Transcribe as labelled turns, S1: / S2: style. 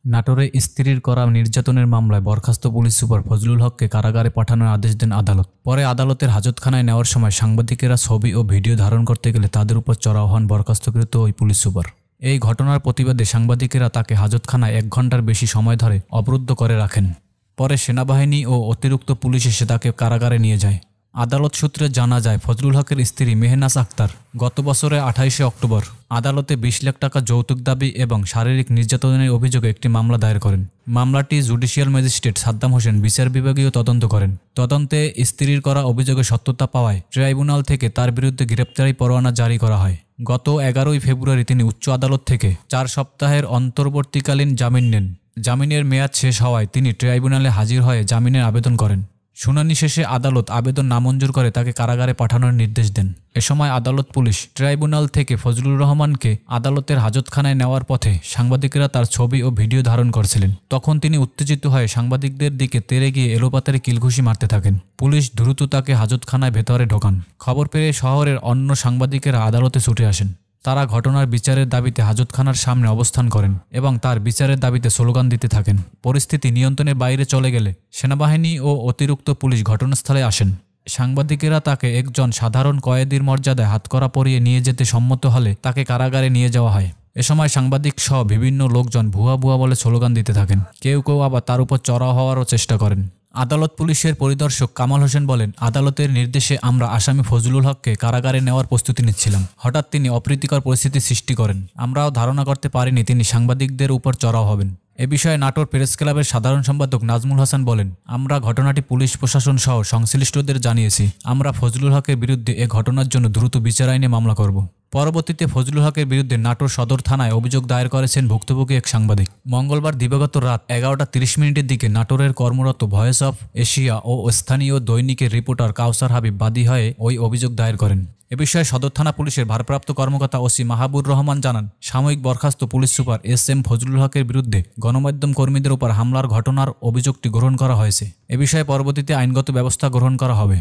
S1: নাটোরে স্ত্রীর করা নির্যাতনের মামলায় বরখাস্ত পুলিশ সুপার ফজলুল হককে কারাগারে পাঠানোর আদেশ দেন আদালত। পরে আদালতের হাজতখানায় নেওয়ার সময় সাংবাদিকেরা ছবি ও ভিডিও ধারণ করতে গেলে তাদের উপর চড়াও হন বরখাস্তকৃত ওই পুলিশ সুপার। এই ঘটনার প্রতিবাদে সাংবাদিকেরা তাকে হাজতখানায় 1 ঘণ্টার বেশি সময় ধরে অবরুদ্ধ করে রাখেন। পরে সেনাবাহিনী ও অতিরিক্ত পুলিশ এসে তাকে কারাগারে নিয়ে যায়। আদালত সূত্রে জানা যায়, ফজলুল হকের স্ত্রী মেহনাজ আক্তার গত বছরের 28শে অক্টোবর আদালতে 20 লাখ টাকা যৌতুক দাবি এবং শারীরিক নির্যাতনের অভিযোগে একটি মামলা দায়ের করেন। মামলাটি জুডিশিয়াল ম্যাজিস্ট্রেট সাদ্দাম হোসেন বিচার বিভাগীয় তদন্ত করেন। তদন্তে স্ত্রীর করা অভিযোগের সত্যতা পাওয়ায় ট্রাইব্যুনাল থেকে তার বিরুদ্ধে গ্রেপ্তারি পরোয়ানা জারি করা হয়। গত 11ই ফেব্রুয়ারি তিনি উচ্চ আদালত থেকে 4 সপ্তাহের অন্তর্বর্তীকালীন জামিন নেন। জামিনের মেয়াদ শেষ হওয়ায় তিনি ট্রাইব্যুনালে হাজির হয়ে জামিনের আবেদন করেন। শুনানি শেষে আদালত আবেদন নামঞ্জুর করে তাকে কারাগারে পাঠানোর নির্দেশ দেন। এ সময় আদালত পুলিশ ট্রাইব্যুনাল থেকে ফজলুর রহমানকে আদালতের হাজতখানায় নেওয়ার পথে সাংবাদিকেরা তার ছবি ও ভিডিও ধারণ করছিলেন। তখন তিনি উত্তেজিত হয়ে সাংবাদিকদের দিকে তেড়ে গিয়ে এলোপাতাড়ি কিলঘুষি মারতে থাকেন। পুলিশ দ্রুত তাকে হাজতখানায় ভেতরে ঢোকান। খবর পেয়ে শহরের অন্য সাংবাদিকেরা আদালতে ছুটে আসেন। তারা ঘটনার বিচারের দাবিতে হাজতখানার সামনে অবস্থান করেন এবং তার বিচারের দাবিতে স্লোগান দিতে থাকেন। পরিস্থিতি নিয়ন্ত্রণের বাইরে চলে গেলে সেনাবাহিনী ও অতিরিক্ত পুলিশ ঘটনাস্থলে আসেন। সাংবাদিকেরা তাকে একজন সাধারণ কয়েদির মর্যাদায় হাতকড়া পরিয়ে নিয়ে যেতে সম্মত হলে তাকে কারাগারে নিয়ে যাওয়া হয়। এ সময় সাংবাদিক সহ বিভিন্ন লোকজন ভুয়া ভুয়া বলে স্লোগান দিতে থাকেন। কেউ কেউ আবার তার উপর চড়াও হওয়ারও চেষ্টা করেন। আদালত পুলিশের পরিদর্শক কামাল হোসেন বলেন, আদালতের নির্দেশে আমরা আসামি ফজলুল হককে কারাগারে নেওয়ার প্রস্তুতি নিচ্ছিলাম। হঠাৎ তিনি অপ্রীতিকর পরিস্থিতি সৃষ্টি করেন। আমরাও ধারণা করতে পারিনি তিনি সাংবাদিকদের উপর চড়াও হবেন। এ বিষয়ে নাটোর প্রেস ক্লাবের সাধারণ সম্পাদক নাজমুল হাসান বলেন, আমরা ঘটনাটি পুলিশ প্রশাসন সহ সংশ্লিষ্টদের জানিয়েছি। আমরা ফজলুল হকের বিরুদ্ধে এ ঘটনার জন্য দ্রুত বিচার আইনে মামলা করব। পরবর্তীতে ফজলুল হকের বিরুদ্ধে নাটোর সদর থানায় অভিযোগ দায়ের করেছেন ভুক্তভোগী এক সাংবাদিক। মঙ্গলবার দিবাগত রাত 11টা 30 দিকে নাটোরের কর্মরত ভয়েস অফ এশিয়া ও স্থানীয় দৈনিকের রিপোর্টার কাউসার হাবিব বাদী হয়ে ওই অভিযোগ দায়ের করেন। এ বিষয়ে সদর থানা পুলিশের ভারপ্রাপ্ত কর্মকর্তা ওসি মাহাবুর রহমান জানান, সাময়িক বরখাস্ত পুলিশ সুপার SM ফজলুল হকের বিরুদ্ধে গণমাধ্যম কর্মীদের উপর হামলার ঘটনার অভিযোগটি গ্রহণ করা হয়েছে। এ বিষয়ে পরবর্তীতে আইনগত ব্যবস্থা গ্রহণ করা হবে।